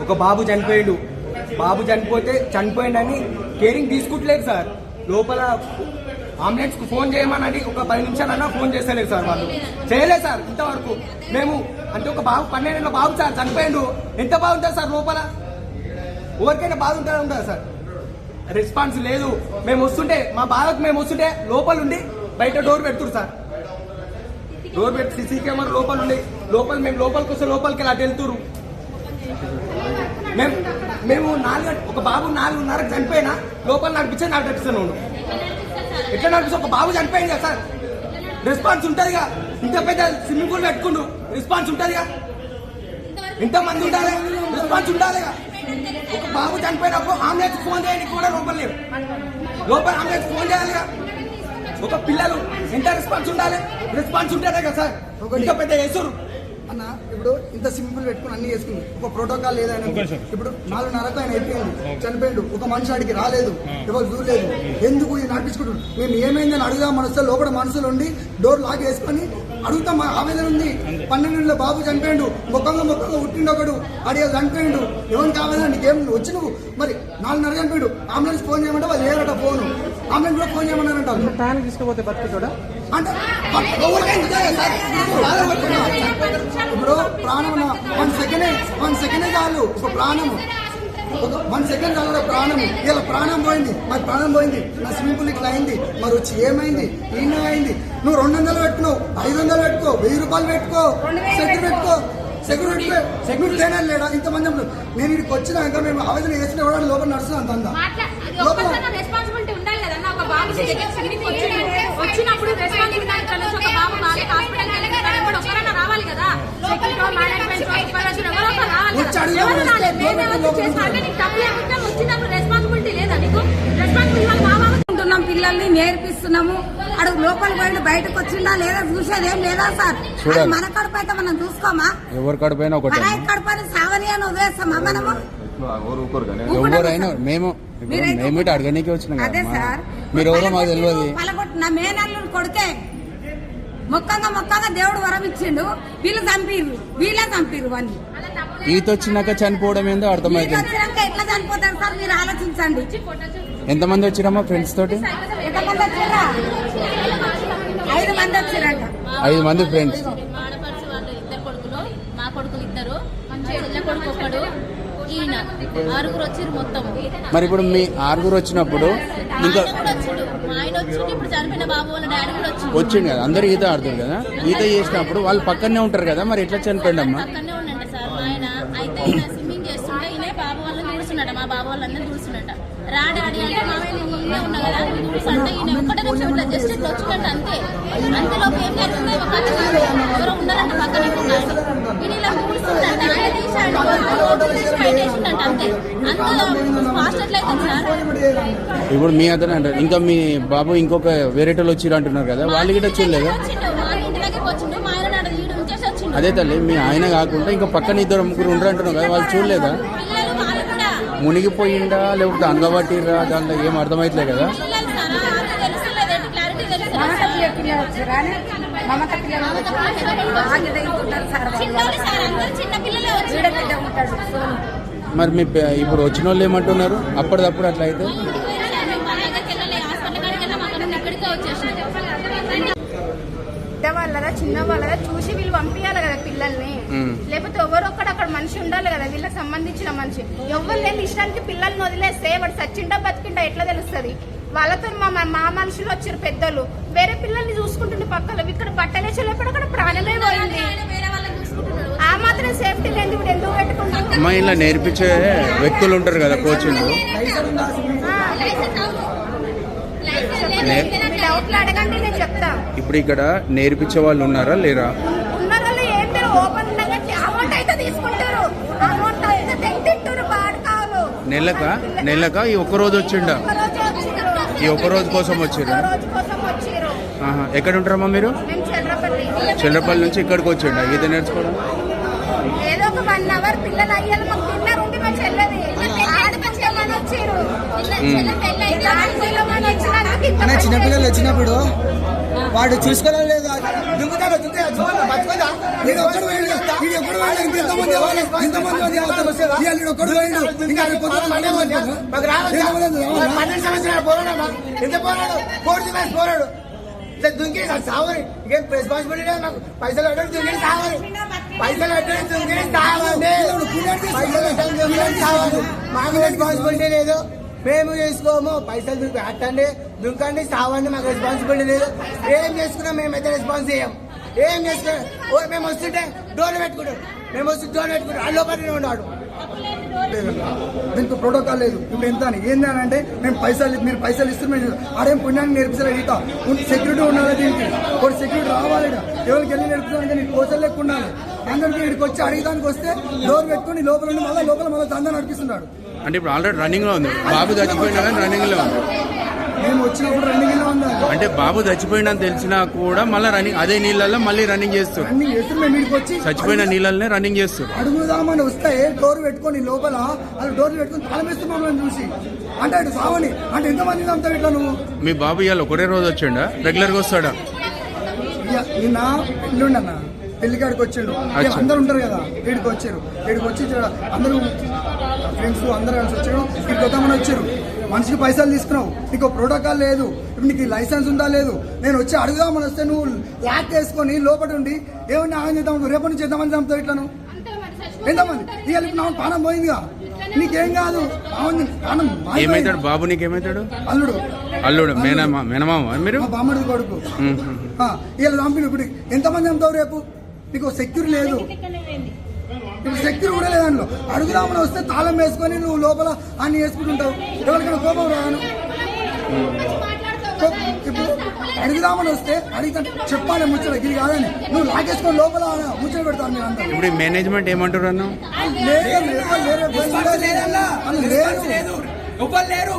ఒక బాబు చనిపోయాడు, బాబు చనిపోయిండని caring తీసుకుంటలేదు sir. లోపల అంబులెన్స్ కు ఫోన్ చేయమని ఒక 10 నిమిషాలన్నా ఫోన్ చేస్తలేదు సార్. వాళ్ళు చేయలేదు సార్ ఇంతవరకు. మేము అంటే ఒక బాబు 12 ఏళ్ళ బాబు సార్ చనిపోయిండు, ఎంత బాగుంటుంది సార్ లోపల? ఎవరికైనా బాగుంటుందా సార్? రెస్పాన్స్ లేదు. మేము వస్తుంటే మా బాధకు మేము వస్తుంటే లోపల ఉండి బయట డోర్ పెడుతున్నారు సార్. డోర్ పెట్టి సీసీ కెమెరా లోపల ఉండి మేము లోపలికి వస్తే లోపలికి అలా వెళ్తురు. మేము ఒక బాబు 4:30 చనిపోయినా లోపల నడిపిస్తున్నాను. ఎట్లా నడిపిస్తే ఒక బాబు చనిపోయింది కదా సార్, రెస్పాన్స్ ఉంటుందిగా. ఇంత పెద్ద స్విమ్మింగ్ పూల్ పెట్టుకుంటూ రెస్పాన్స్ ఉంటుందిగా, ఇంతమంది ఉండాలి, రెస్పాన్స్ ఉండాలిగా. ఒక బాబు చనిపోయినప్పుడు అంబులెన్స్ ఫోన్ చేయడానికి కూడా లోపల లేవు. లోపల అంబులెన్స్ ఫోన్ చేయాలిగా. ఒక పిల్లలు ఎంత రెస్పాన్స్ ఉండాలి, రెస్పాన్స్ ఉంటేనే కదా సార్ ఇంత పెద్ద వేసురు అన్న. ఇప్పుడు ఇంత సింపుల్ పెట్టుకుని అన్ని చేసుకుంది, ఒక ప్రోటోకాల్ లేదని. ఇప్పుడు 4:30 ఆయన అయిపోయింది, చనిపోయిండు. ఒక మనిషి ఆడికి రాలేదు, ఎవరు చూడలేదు. ఎందుకు ఇది నడిపించుకుంటు? మేము ఏమైందని అడుగుదాం మనసు లోపల మనుషులు ఉండి డోర్ లాక్ వేసుకొని అడుగుతాం. ఆవేదన ఉంది. 12 ఏళ్ళ బాబు చనిపోయిండు, మొక్కంగా ఉట్టిండు ఒకడు, అడిగా చనిపోయిండు. ఎవరికి ఆవేదన? నీకేం వచ్చి నువ్వు మరి 4:30 చనిపోయాడు. అంబులెన్స్ ఫోన్ చేయమంటే వాళ్ళు లేరట, ఫోను అంబులెన్స్ కూడా ఫోన్ చేయమన్నారంట. తీసుకుపోతే బతుకుతాడా అంటే ఇప్పుడు ప్రాణం 1 సెకండే చాలు. ఒక ప్రాణము 1 సెకండ్ చాలు ప్రాణము. ఇలా ప్రాణం పోయింది, మరి ప్రాణం పోయింది. నా స్విమ్మింగ్ పూల్ ఇట్లా అయింది, మరి వచ్చి ఏమైంది? ఈయన అయింది. నువ్వు 200 పెట్టుకున్నావు, 500 పెట్టుకో, 1000 రూపాయలు పెట్టుకో, సెక్యూరిటీ తేనాలి లేడా ఇంతమంది? నేను ఇక్కడికి వచ్చినాక మేము ఆవేదన చేసిన కూడా లోపల నడుస్తుంది అంత రెస్పాన్సిబిలిటీ ఉండాలి కదన్నా. ఒక బాబు వచ్చినప్పుడు రెస్పాన్సిబిలిటీ రావాలి కదా. వచ్చినప్పుడు రెస్పాన్సిబిలిటీ లేదా నీకు? రెస్పాన్సిబిలిటీ పిల్లల్ని నేర్పిస్తున్నాము. అడుగు లోపల పోయి బయటకు వచ్చిందా లేదా చూసేదేం లేదా సార్? మన కడుపు అయితే మనం చూసుకోమా? ఎవరి కడుపైనా కడుపు అని సావని అని వదిలేస్తామా మనము? ఎవరైనా మేము అడగనీకి వచ్చినాం. అదే సార్, మీరు ఎవరో మాకు తెలియదు. నా మేనల్లుని కొడుకే మొక్కంగా దేవుడు వరం ఇచ్చిండు. వీళ్ళే చంపిరు వాళ్ళు. ఈత వచ్చినాక చనిపోవడం ఏందో అర్థమైంది. ఎట్లా చనిపోతారు సార్ మీరు ఆలోచించండి. ఎంతమంది వచ్చిరమ్మా ఫ్రెండ్స్ తోటి? 5 మంది వచ్చిరంట. 5 మంది ఫ్రెండ్స్. మా కొడుకులు 2, చెల్లె కొడుకు 1, ఈయన 6 వచ్చిరు మొత్తం. మరి ఇప్పుడు మీ 6 వచ్చినప్పుడు ఇంకా ఆయన వచ్చిండు. ఇప్పుడు చనిపోయిన బాబు వాళ్ళ డాడీ కూడా వచ్చిండు కదా. అందరు ఈత ఆడుతారు కదా. ఈత చేసినప్పుడు వాళ్ళు పక్కనే ఉంటారు కదా, మరి ఎట్లా చనిపోయిండమ్మా? పక్కనే ఉండండి సార్ ఆయన. అయితే ఈయన స్విమ్మింగ్ చేస్తుంటే ఈయన బాబు వాళ్ళని చూస్తున్నాడు. మా బాబు వాళ్ళందరూ చూస్తున్నట్ట. రా డాడీ అంటే మామయ్య ఈయన ఉన్నా కదా చూస్తుంటే ఈయన ఒక్కటే నిమిషం ఇట్లా జస్ట్ ఇట్లా వచ్చినట్టు అంతే. అంతేలోపు ఏం జరుగుతుంది? ఒక ఎవరో ఉన్నారంట పక్కన ఈయన ఇలా కూర్చుందంట. ఆయన తీసాడు వేసిందంట అంతే. అంత ఫాస్ట్ ఎట్లయితుంది సార్? ఇప్పుడు మీ అతను అంటారు. ఇంకా మీ బాబు ఇంకొక వేరేటోళ్ళు వచ్చిరు అంటున్నారు కదా, వాళ్ళు గిట్ట చూడలేదా? అదే తల్లి, మీ ఆయన కాకుండా ఇంకా పక్కన 2-3 ఉండరు అంటున్నారు కదా, వాళ్ళు చూడలేదా? మునిగిపోయిందా లేకపోతే అంగబట్టిరా? దాంట్లో ఏం అర్థమైతలే కదా. మరి మీ ఇప్పుడు వచ్చిన వాళ్ళు ఏమంటున్నారు? అప్పటిదప్పుడు అట్లా అయితే వాళ్ళదా చిన్న వాళ్ళదా చూసి వీళ్ళు పంపించాలి కదా పిల్లల్ని. లేకపోతే ఎవరొక్కడు అక్కడ మనిషి ఉండాలి కదా, వీళ్ళకి సంబంధించిన మనిషి. ఎవరు లేని ఇష్టానికి పిల్లల్ని వదిలేస్తే వాడు సచ్చిండా బతికిండా ఎట్లా తెలుస్తుంది? వాళ్ళతో మా మనుషులు వచ్చారు పెద్దలు, వేరే పిల్లల్ని చూసుకుంటుండే పక్కన. ఇక్కడ బట్టలే చెల్లప్పుడు అక్కడ ప్రాణమే పోయింది. ఆ మాత్రం సేఫ్టీ లేదు. ఇప్పుడు ఎందుకు పెట్టుకుంటాం? అమ్మాయి ఇలా నేర్పించే వ్యక్తులు ఉంటారు కదా, కోచింగ్. డౌట్లు అడగండి, నేను చెప్తా. ఇప్పుడు ఇక్కడ నేర్పించే వాళ్ళు ఉన్నారా లేరా? ఉన్న వాళ్ళు ఏం లేదు, ఓపెన్ అమౌంట్ అయితే తీసుకుంటారు. అమౌంట్ అయితే తింటారు బాడకాలు. నెలక ఈ ఒక్క రోజు వచ్చిండా? ఈ ఒక్క రోజు కోసం వచ్చిర్రు. ఎక్కడ ఉంటారమ్మా మీరు? చెల్లపల్లి నుంచి ఇక్కడికి వచ్చిండా ఈత నేర్చుకోవడం? ఏదో ఒక 1 అవర్ పిల్లలు అయ్యాలి. మాకు డిన్నర్ ఉండి మా చెల్లెది చిన్నపిల్లలు వచ్చినప్పుడు వాడు చూసుకోలేదు. దుంకుతాడు బతుకుందా వీడు ఒక్కడు పోయిండు. వీడు ఒక్కడు పోయిండు. ఇంతమంది వాళ్ళు, ఇంతమంది వాళ్ళు వస్తారు. వీళ్ళు ఒక్కడు పోయిండు. ఇంకా రేపు పొద్దున్న మనమే పోతాం. మాకు రావాలి 12 సంవత్సరాలు పోరాడు ఎంత పోరాడు 4 months పోరాడు దుంకి సావని ఇంకేం రెస్పాన్సిబిలిటీ లేదు నాకు పైసలు అడ్డం దుంకి సావని పైసలు అడ్డం దుంకి సావండి పైసలు అడ్డం దుంకి సావదు మాకు రెస్పాన్సిబిలిటీ లేదు మేము చేసుకోము పైసలు దుంకి అట్టండి దుంకండి సావండి మాకు రెస్పాన్సిబిలిటీ లేదు ఏం చేసుకున్నాం మేమైతే రెస్పాన్స్ చేయం ఏం చేసుకున్నాం మేము వస్తుంటే డోర్ పెట్టుకుంటాం మేము వస్తే డోర్ పెట్టుకుంటాం ఆ లోపలనే ఉన్నాడు దీనికి ప్రోటోకాల్ లేదు. ఇప్పుడు ఎంత అని ఏంటంటే మేము మీరు పైసలు ఇస్తున్నారు ఆడేం పుణ్యాన్ని నేర్పించాలి ఇట సెక్యూరిటీ ఉండాలి దీనికి ఒక సెక్యూరిటీ రావాలి ఎవరికి వెళ్ళి నేర్పుతాను నీకు కోచలు లెక్క ఉండాలి అందరికి ఇక్కడికి వచ్చి అడిగడానికి వస్తే డోర్ పెట్టుకుని లోపల మళ్ళీ దందా నడిపిస్తున్నాడు. అంటే ఇప్పుడు ఆల్రెడీ రన్నింగ్ లో ఉంది బాబు చచ్చిపోయినా కానీ రన్నింగ్ లో ఉంది మేము వచ్చినప్పుడు రన్నింగ్ లో ఉందా అంటే బాబు చచ్చిపోయినా తెలిసినా కూడా మళ్ళీ రన్నింగ్ అదే నీళ్ళల్లో మళ్ళీ రన్నింగ్ చేస్తారు రన్నింగ్ చేస్తే మేము ఇక్కడికి వచ్చి చచ్చిపోయిన నీళ్ళనే రన్నింగ్ చేస్తారు అడుగుదామని వస్తే డోర్ పెట్టుకొని లోపల అలా డోర్ పెట్టుకొని తాళం వేస్తున్నాం చూసి అంటే అటు సావని అంటే ఎంతమంది చంపుతావు ఇట్లా నువ్వు మీ బాబు ఇవాళ ఒకటే రోజు వచ్చాడా రెగ్యులర్ గా వస్తాడా నిన్న పెళ్ళిండి అన్న పెళ్లికాడికి వచ్చిండు అందరు ఉంటారు కదా వీడికి వచ్చారు వీడికి వచ్చి అందరూ ఫ్రెండ్స్ అందరు కలిసి వచ్చారు ఇక్కడికి వద్దామని వచ్చారు మనిషికి పైసలు తీసుకున్నావు నీకు ప్రోటోకాల్ లేదు ఇప్పుడు నీకు లైసెన్స్ ఉందా లేదు నేను వచ్చి అడుగుదామని వస్తే నువ్వు లాక్ వేసుకొని లోపల ఉండి ఏమన్నా ఆగం చేద్దాం రేపటి నుంచి చేద్దామని చంపుతావు ఇట్లా నువ్వు ఎంతమంది ఇవాళ ఇప్పుడు నా ప్రాణం పోయిందిగా నీకేం కాదు ప్రాణం ఏమైతాడు బాబు నీకేమైతాడు అల్లుడు మేనమామ మీరు మా బామ్మడి కొడుకు ఇలా చంపిన ఇప్పుడు ఎంతమంది చంపుతావు రేపు నీకు సెక్యూర్ లేదు ఇప్పుడు సెక్యూర్ కూడా లేదు అందులో అడుగుదామని వస్తే తాళం వేసుకొని నువ్వు లోపల అన్ని వేసుకుంటుంటావు ఎవరికైనా కోపం రాను ఇప్పుడు అడుగుదామని వస్తే అడిగితే చెప్పాలి ముచ్చట గిరి కాదని నువ్వు లాగేసుకొని లోపల ముచ్చట పెడతారు మీరు అంతా ఇప్పుడు మేనేజ్మెంట్ ఏమంటారు అన్న లేరు